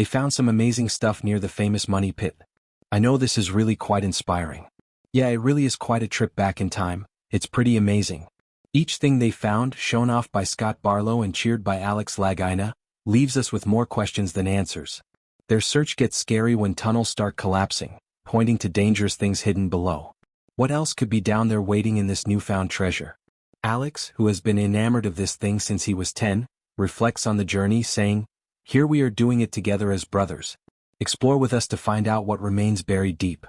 They found some amazing stuff near the famous Money Pit. I know this is really quite inspiring. Yeah, it really is quite a trip back in time. It's pretty amazing. Each thing they found, shown off by Scott Barlow and cheered by Alex Lagina, leaves us with more questions than answers. Their search gets scary when tunnels start collapsing, pointing to dangerous things hidden below. What else could be down there waiting in this newfound treasure? Alex, who has been enamored of this thing since he was 10, reflects on the journey, saying, "Here we are doing it together as brothers. Explore with us to find out what remains buried deep."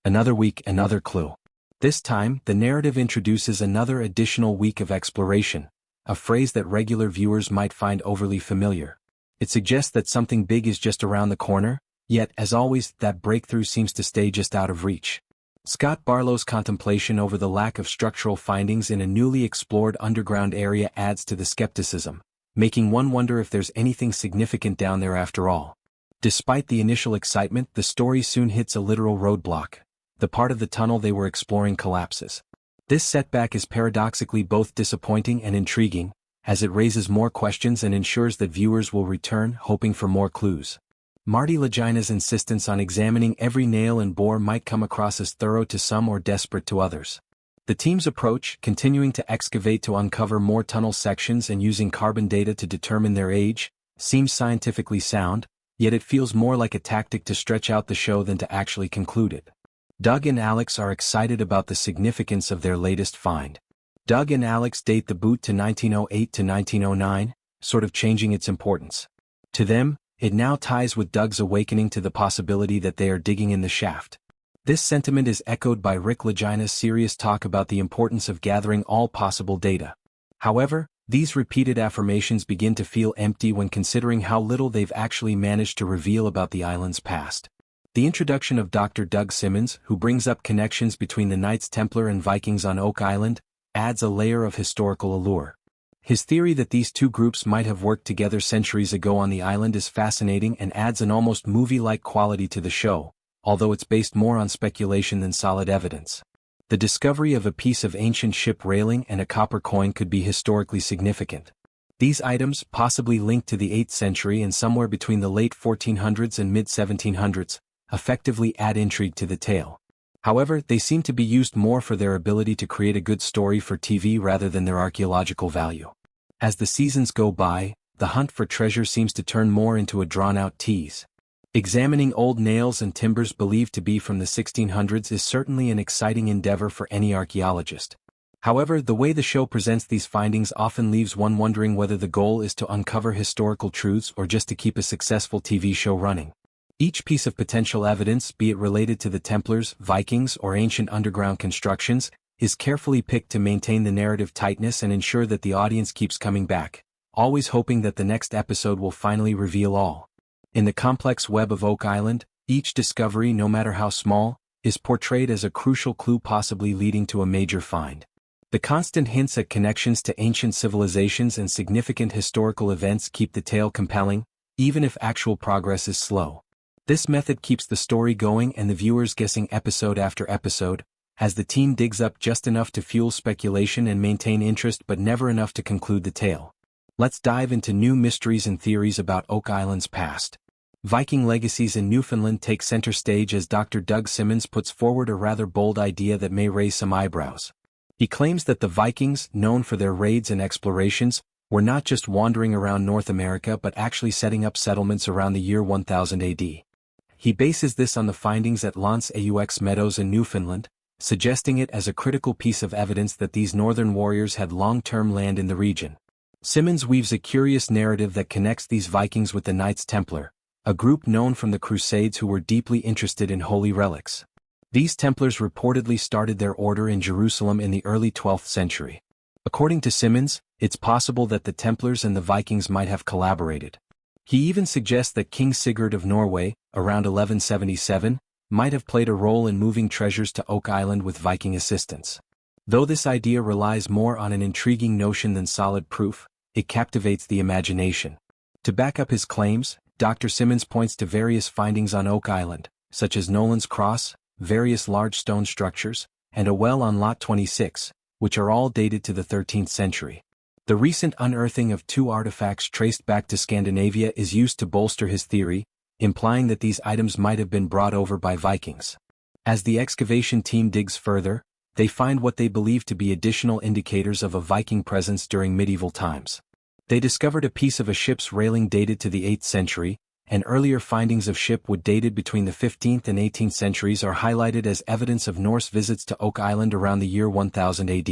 Another week, another clue. This time, the narrative introduces another additional week of exploration, a phrase that regular viewers might find overly familiar. It suggests that something big is just around the corner, yet, as always, that breakthrough seems to stay just out of reach. Scott Barlow's contemplation over the lack of structural findings in a newly explored underground area adds to the skepticism, making one wonder if there's anything significant down there after all. Despite the initial excitement, the story soon hits a literal roadblock. The part of the tunnel they were exploring collapses. This setback is paradoxically both disappointing and intriguing, as it raises more questions and ensures that viewers will return hoping for more clues. Marty Lagina's insistence on examining every nail and bore might come across as thorough to some or desperate to others. The team's approach, continuing to excavate to uncover more tunnel sections and using carbon data to determine their age, seems scientifically sound, yet it feels more like a tactic to stretch out the show than to actually conclude it. Doug and Alex are excited about the significance of their latest find. Doug and Alex date the boot to 1908 to 1909, sort of changing its importance. To them, it now ties with Doug's awakening to the possibility that they are digging in the shaft. This sentiment is echoed by Rick Lagina's serious talk about the importance of gathering all possible data. However, these repeated affirmations begin to feel empty when considering how little they've actually managed to reveal about the island's past. The introduction of Dr. Doug Simmons, who brings up connections between the Knights Templar and Vikings on Oak Island, adds a layer of historical allure. His theory that these two groups might have worked together centuries ago on the island is fascinating and adds an almost movie-like quality to the show, although it's based more on speculation than solid evidence. The discovery of a piece of ancient ship railing and a copper coin could be historically significant. These items, possibly linked to the 8th century and somewhere between the late 1400s and mid-1700s, effectively add intrigue to the tale. However, they seem to be used more for their ability to create a good story for TV rather than their archaeological value. As the seasons go by, the hunt for treasure seems to turn more into a drawn-out tease. Examining old nails and timbers believed to be from the 1600s is certainly an exciting endeavor for any archaeologist. However, the way the show presents these findings often leaves one wondering whether the goal is to uncover historical truths or just to keep a successful TV show running. Each piece of potential evidence, be it related to the Templars, Vikings, or ancient underground constructions, is carefully picked to maintain the narrative tightness and ensure that the audience keeps coming back, always hoping that the next episode will finally reveal all. In the complex web of Oak Island, each discovery, no matter how small, is portrayed as a crucial clue possibly leading to a major find. The constant hints at connections to ancient civilizations and significant historical events keep the tale compelling, even if actual progress is slow. This method keeps the story going and the viewers guessing episode after episode, as the team digs up just enough to fuel speculation and maintain interest but never enough to conclude the tale. Let's dive into new mysteries and theories about Oak Island's past. Viking legacies in Newfoundland take center stage as Dr. Doug Simmons puts forward a rather bold idea that may raise some eyebrows. He claims that the Vikings, known for their raids and explorations, were not just wandering around North America but actually setting up settlements around the year 1000 AD. He bases this on the findings at L'Anse aux Meadows in Newfoundland, suggesting it as a critical piece of evidence that these northern warriors had long-term land in the region. Simmons weaves a curious narrative that connects these Vikings with the Knights Templar, a group known from the Crusades who were deeply interested in holy relics. These Templars reportedly started their order in Jerusalem in the early 12th century. According to Simmons, it's possible that the Templars and the Vikings might have collaborated. He even suggests that King Sigurd of Norway, around 1177, might have played a role in moving treasures to Oak Island with Viking assistance. Though this idea relies more on an intriguing notion than solid proof, it captivates the imagination. To back up his claims, Dr. Simmons points to various findings on Oak Island, such as Nolan's Cross, various large stone structures, and a well on Lot 26, which are all dated to the 13th century. The recent unearthing of two artifacts traced back to Scandinavia is used to bolster his theory, implying that these items might have been brought over by Vikings. As the excavation team digs further, they find what they believe to be additional indicators of a Viking presence during medieval times. They discovered a piece of a ship's railing dated to the 8th century, and earlier findings of shipwood dated between the 15th and 18th centuries are highlighted as evidence of Norse visits to Oak Island around the year 1000 AD.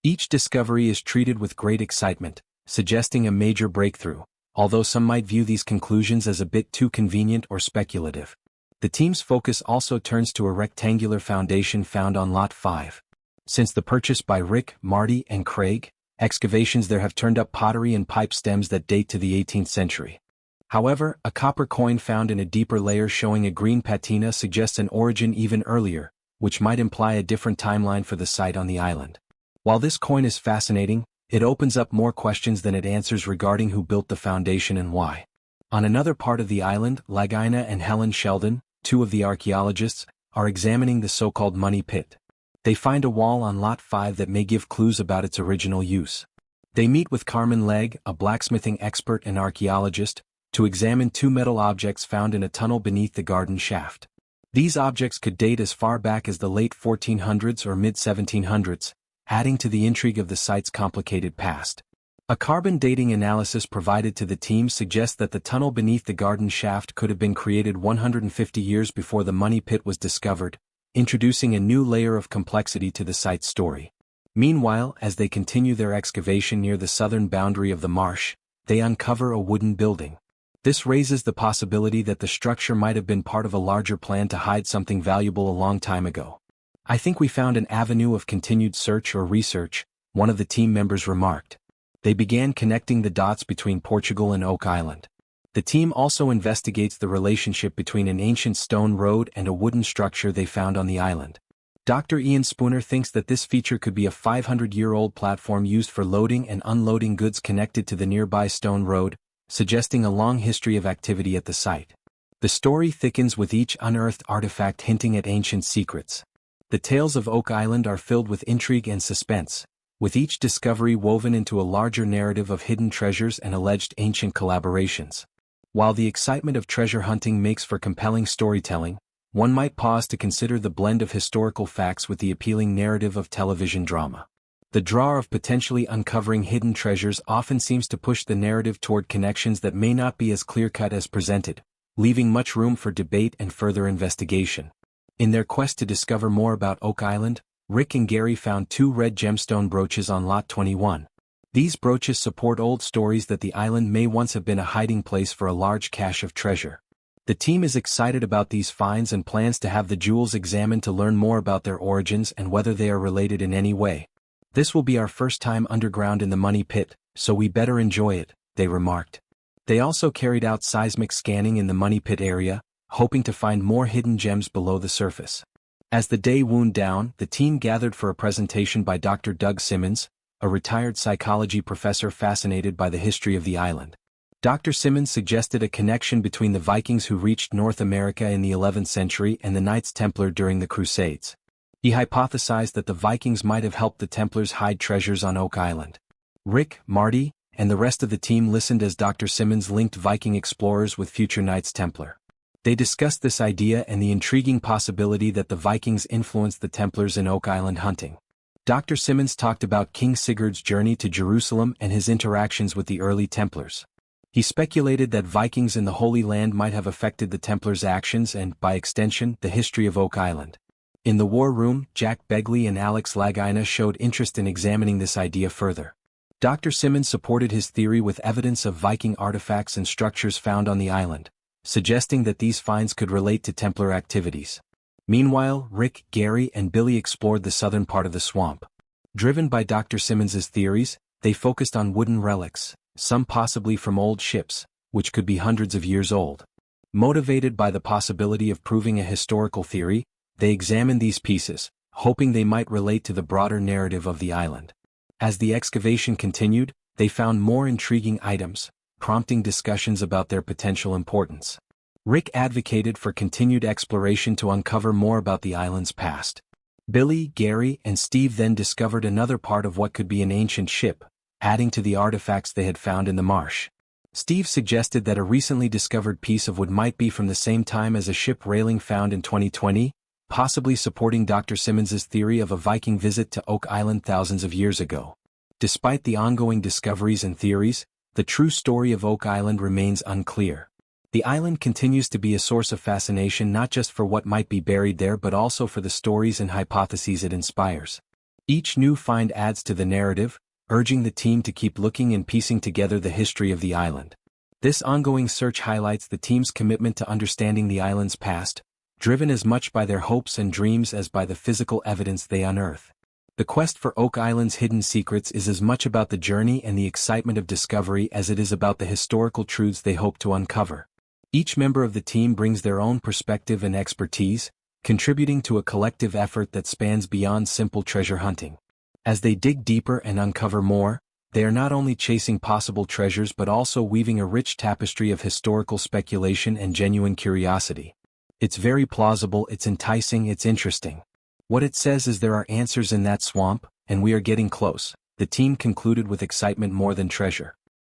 Each discovery is treated with great excitement, suggesting a major breakthrough, although some might view these conclusions as a bit too convenient or speculative. The team's focus also turns to a rectangular foundation found on Lot 5. Since the purchase by Rick, Marty, and Craig, excavations there have turned up pottery and pipe stems that date to the 18th century. However, a copper coin found in a deeper layer showing a green patina suggests an origin even earlier, which might imply a different timeline for the site on the island. While this coin is fascinating, it opens up more questions than it answers regarding who built the foundation and why. On another part of the island, Lagina and Helen Sheldon, two of the archaeologists, are examining the so-called money pit. They find a wall on Lot 5 that may give clues about its original use. They meet with Carmen Legg, a blacksmithing expert and archaeologist, to examine two metal objects found in a tunnel beneath the garden shaft. These objects could date as far back as the late 1400s or mid-1700s, adding to the intrigue of the site's complicated past. A carbon dating analysis provided to the team suggests that the tunnel beneath the garden shaft could have been created 150 years before the money pit was discovered, introducing a new layer of complexity to the site's story. Meanwhile, as they continue their excavation near the southern boundary of the marsh, they uncover a wooden building. This raises the possibility that the structure might have been part of a larger plan to hide something valuable a long time ago. "I think we found an avenue of continued search or research," one of the team members remarked. They began connecting the dots between Portugal and Oak Island. The team also investigates the relationship between an ancient stone road and a wooden structure they found on the island. Dr. Ian Spooner thinks that this feature could be a 500-year-old platform used for loading and unloading goods connected to the nearby stone road, suggesting a long history of activity at the site. The story thickens with each unearthed artifact hinting at ancient secrets. The tales of Oak Island are filled with intrigue and suspense, with each discovery woven into a larger narrative of hidden treasures and alleged ancient collaborations. While the excitement of treasure hunting makes for compelling storytelling, one might pause to consider the blend of historical facts with the appealing narrative of television drama. The draw of potentially uncovering hidden treasures often seems to push the narrative toward connections that may not be as clear-cut as presented, leaving much room for debate and further investigation. In their quest to discover more about Oak Island, Rick and Gary found two red gemstone brooches on Lot 21. These brooches support old stories that the island may once have been a hiding place for a large cache of treasure. The team is excited about these finds and plans to have the jewels examined to learn more about their origins and whether they are related in any way. "This will be our first time underground in the money pit, so we better enjoy it," they remarked. They also carried out seismic scanning in the money pit area, hoping to find more hidden gems below the surface. As the day wound down, the team gathered for a presentation by Dr. Doug Simmons, a retired psychology professor fascinated by the history of the island. Dr. Simmons suggested a connection between the Vikings who reached North America in the 11th century and the Knights Templar during the Crusades. He hypothesized that the Vikings might have helped the Templars hide treasures on Oak Island. Rick, Marty, and the rest of the team listened as Dr. Simmons linked Viking explorers with future Knights Templar. They discussed this idea and the intriguing possibility that the Vikings influenced the Templars in Oak Island hunting. Dr. Simmons talked about King Sigurd's journey to Jerusalem and his interactions with the early Templars. He speculated that Vikings in the Holy Land might have affected the Templars' actions and, by extension, the history of Oak Island. In the war room, Jack Begley and Alex Lagina showed interest in examining this idea further. Dr. Simmons supported his theory with evidence of Viking artifacts and structures found on the island, suggesting that these finds could relate to Templar activities. Meanwhile, Rick, Gary, and Billy explored the southern part of the swamp. Driven by Dr. Simmons's theories, they focused on wooden relics, some possibly from old ships, which could be hundreds of years old. Motivated by the possibility of proving a historical theory, they examined these pieces, hoping they might relate to the broader narrative of the island. As the excavation continued, they found more intriguing items, prompting discussions about their potential importance. Rick advocated for continued exploration to uncover more about the island's past. Billy, Gary, and Steve then discovered another part of what could be an ancient ship, adding to the artifacts they had found in the marsh. Steve suggested that a recently discovered piece of wood might be from the same time as a ship railing found in 2020, possibly supporting Dr. Simmons's theory of a Viking visit to Oak Island thousands of years ago. Despite the ongoing discoveries and theories, the true story of Oak Island remains unclear. The island continues to be a source of fascination not just for what might be buried there but also for the stories and hypotheses it inspires. Each new find adds to the narrative, urging the team to keep looking and piecing together the history of the island. This ongoing search highlights the team's commitment to understanding the island's past, driven as much by their hopes and dreams as by the physical evidence they unearth. The quest for Oak Island's hidden secrets is as much about the journey and the excitement of discovery as it is about the historical truths they hope to uncover. Each member of the team brings their own perspective and expertise, contributing to a collective effort that spans beyond simple treasure hunting. As they dig deeper and uncover more, they are not only chasing possible treasures but also weaving a rich tapestry of historical speculation and genuine curiosity. It's very plausible, it's enticing, it's interesting. What it says is there are answers in that swamp, and we are getting close, the team concluded with excitement more than treasure.